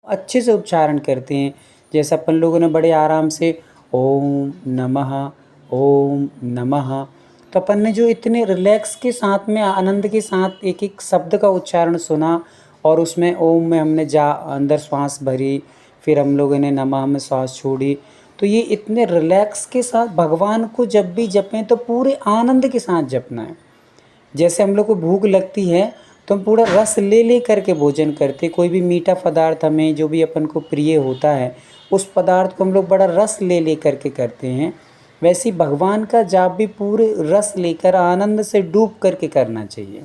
अच्छे से उच्चारण करते हैं। जैसे अपन लोगों ने बड़े आराम से ओम नमः, ओम नमः, तो अपन ने जो इतने रिलैक्स के साथ में आनंद के साथ एक एक शब्द का उच्चारण सुना, और उसमें ओम में हमने जा अंदर श्वास भरी, फिर हम लोगों ने नमः में श्वास छोड़ी। तो ये इतने रिलैक्स के साथ भगवान को जब भी जपें तो पूरे आनंद के साथ जपना है। जैसे हम लोग को भूख लगती है तो हम पूरा रस ले ले करके भोजन करते। कोई भी मीठा पदार्थ हमें जो भी अपन को प्रिय होता है, उस पदार्थ को हम लोग बड़ा रस ले ले करके करते हैं। वैसे ही भगवान का जाप भी पूरे रस लेकर आनंद से डूब करके करना चाहिए,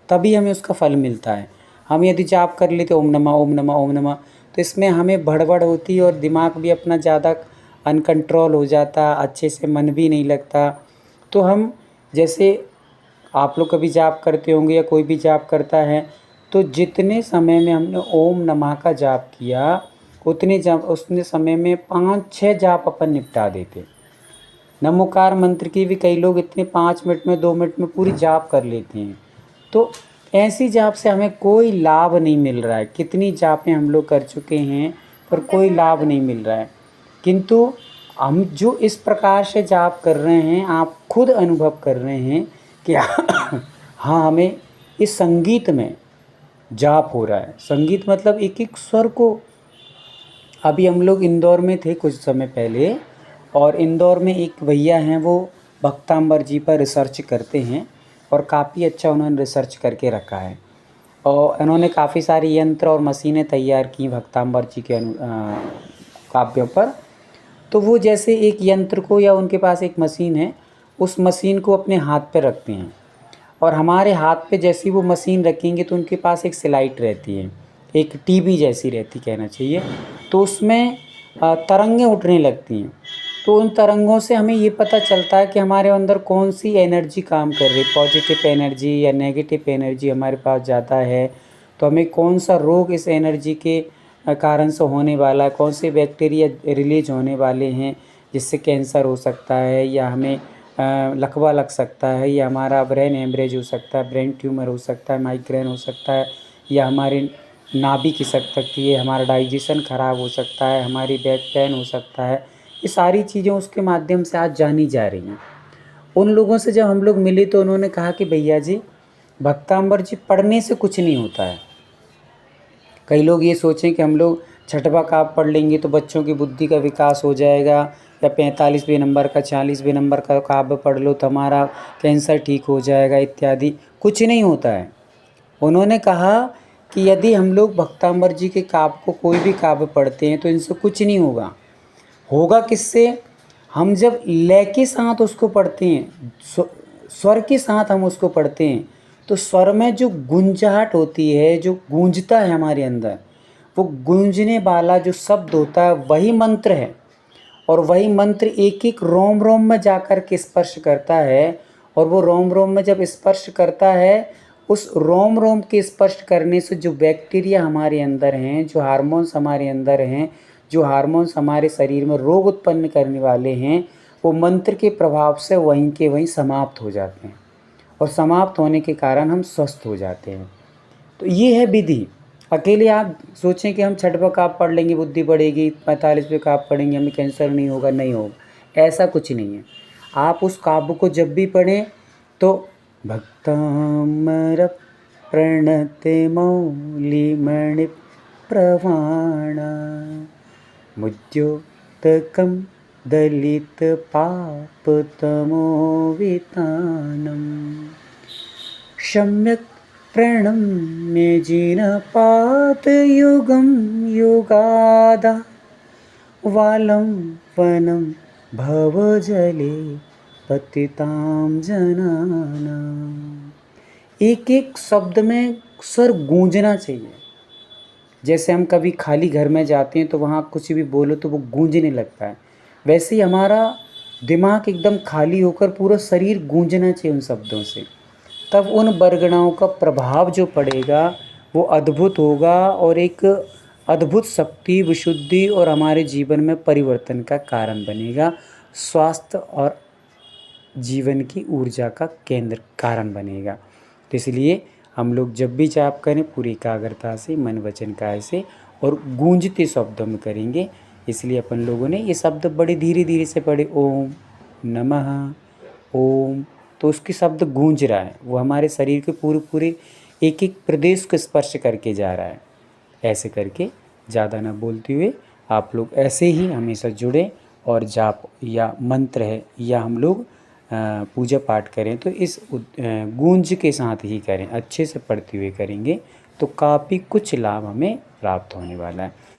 तभी हमें उसका फल मिलता है। हम यदि जाप कर लेते ओम नमः ओम नमः ओम नमः, तो इसमें हमें भड़बड़ होती है और दिमाग भी अपना ज़्यादा अनकंट्रोल हो जाता, अच्छे से मन भी नहीं लगता। तो हम जैसे आप लोग कभी जाप करते होंगे या कोई भी जाप करता है, तो जितने समय में हमने ओम नमः का जाप किया उतने समय में 5-6 जाप अपन निपटा देते। नमोकार मंत्र की भी कई लोग इतने 5 मिनट में 2 मिनट में पूरी जाप कर लेते हैं। तो ऐसी जाप से हमें कोई लाभ नहीं मिल रहा है। कितनी जापें हम लोग कर चुके हैं पर कोई लाभ नहीं मिल रहा है। किंतु हम जो इस प्रकार से जाप कर रहे हैं, आप खुद अनुभव कर रहे हैं कि हाँ, हमें इस संगीत में जाप हो रहा है। संगीत मतलब एक एक स्वर को। अभी हम लोग इंदौर में थे कुछ समय पहले, और इंदौर में एक भैया हैं, वो भक्तांबर जी पर रिसर्च करते हैं और काफ़ी अच्छा उन्होंने रिसर्च करके रखा है। और उन्होंने काफ़ी सारी यंत्र और मशीनें तैयार की भक्तांबर जी के काव्यों पर। तो वो जैसे एक यंत्र को, या उनके पास एक मशीन है, उस मशीन को अपने हाथ पे रखते हैं, और हमारे हाथ पे जैसी वो मशीन रखेंगे तो उनके पास एक स्लाइड रहती है, एक टीवी जैसी रहती कहना चाहिए। तो उसमें तरंगें उठने लगती हैं। तो उन तरंगों से हमें ये पता चलता है कि हमारे अंदर कौन सी एनर्जी काम कर रही, पॉजिटिव एनर्जी या नेगेटिव एनर्जी हमारे पास ज़्यादा है। तो हमें कौन सा रोग इस एनर्जी के कारण से होने वाला है, कौन से बैक्टीरिया रिलीज होने वाले हैं जिससे कैंसर हो सकता है, या हमें लकवा लग सकता है, या हमारा ब्रेन हेमरेज हो सकता है, ब्रेन ट्यूमर हो सकता है, माइग्रेन हो सकता है, या हमारी नाभि खिसक सकती है, हमारा डाइजेशन ख़राब हो सकता है, हमारी बैक पेन हो सकता है। ये सारी चीज़ें उसके माध्यम से आज जानी जा रही हैं। उन लोगों से जब हम लोग मिले तो उन्होंने कहा कि भैया जी, भक्तांबर जी पढ़ने से कुछ नहीं होता है। कई लोग ये सोचें कि हम लोग छठवा काव्य पढ़ लेंगे तो बच्चों की बुद्धि का विकास हो जाएगा, या 45वें नंबर का 40वें नंबर का काव्य पढ़ लो तो हमारा कैंसर ठीक हो जाएगा इत्यादि। कुछ नहीं होता है। उन्होंने कहा कि यदि हम लोग भक्तांबर जी के काव्य को, कोई भी काव्य पढ़ते हैं, तो इनसे कुछ नहीं होगा। होगा किससे? हम जब लय के साथ उसको पढ़ते हैं, स्वर के साथ हम उसको पढ़ते हैं, तो स्वर में जो गुंजाहट होती है, जो गूंजता है हमारे अंदर, वो गूंजने वाला जो शब्द होता है वही मंत्र है। और वही मंत्र एक एक रोम रोम में जाकर के स्पर्श करता है, और वो रोम रोम में जब स्पर्श करता है, उस रोम रोम के स्पर्श करने से जो बैक्टीरिया हमारे अंदर हैं, जो हार्मोन्स हमारे अंदर हैं, जो हार्मोन्स हमारे शरीर में रोग उत्पन्न करने वाले हैं, वो मंत्र के प्रभाव से वहीं के वहीं समाप्त हो जाते हैं, और समाप्त होने के कारण हम स्वस्थ हो जाते हैं। तो ये है विधि। अकेले आप सोचें कि हम छठवा काव्य पढ़ लेंगे बुद्धि बढ़ेगी, 45वें काव्य पढ़ेंगे हमें कैंसर नहीं होगा, नहीं होगा, ऐसा कुछ नहीं है। आप उस काव्य को जब भी पढ़ें तो भक्तामर प्रणते मौलिमणि प्रवाणा मुद्योतकं दलित पापतमो वितानम् सम्यक् प्रणम्य जिनपातयुगं युगादा वालं वनं भवजले पतितां जनानां। एक एक शब्द में स्वर गूंजना चाहिए। जैसे हम कभी खाली घर में जाते हैं तो वहाँ कुछ भी बोलो तो वो गूंजने लगता है, वैसे ही हमारा दिमाग एकदम खाली होकर पूरा शरीर गूंजना चाहिए उन शब्दों से। तब उन बरगणाओं का प्रभाव जो पड़ेगा वो अद्भुत होगा, और एक अद्भुत शक्ति, विशुद्धि और हमारे जीवन में परिवर्तन का कारण बनेगा। स्वास्थ्य और जीवन की ऊर्जा का केंद्र कारण बनेगा। तो इसलिए हम लोग जब भी जाप करें पूरी एकाग्रता से, मन वचन काया से, और गूंजते शब्दों में करेंगे। इसलिए अपन लोगों ने ये शब्द बड़े धीरे धीरे से पढ़े, ओम नमः ओम। तो उसके शब्द गूंज रहा है, वो हमारे शरीर के पूरे पूरे एक एक प्रदेश को स्पर्श करके जा रहा है। ऐसे करके ज़्यादा ना बोलते हुए आप लोग ऐसे ही हमेशा जुड़े, और जाप या मंत्र है या हम लोग पूजा पाठ करें तो इस गूंज के साथ ही करें, अच्छे से पढ़ते हुए करेंगे तो काफ़ी कुछ लाभ हमें प्राप्त होने वाला है।